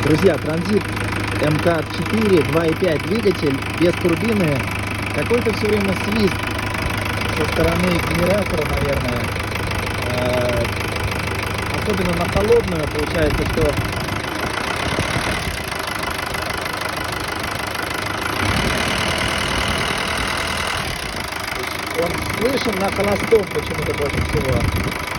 Друзья, транзит МК-4, 2.5 двигатель, без турбины. Какой-то все время свист со стороны генератора, наверное. Особенно на холодную получается, что он слышен на холостом почему-то больше всего.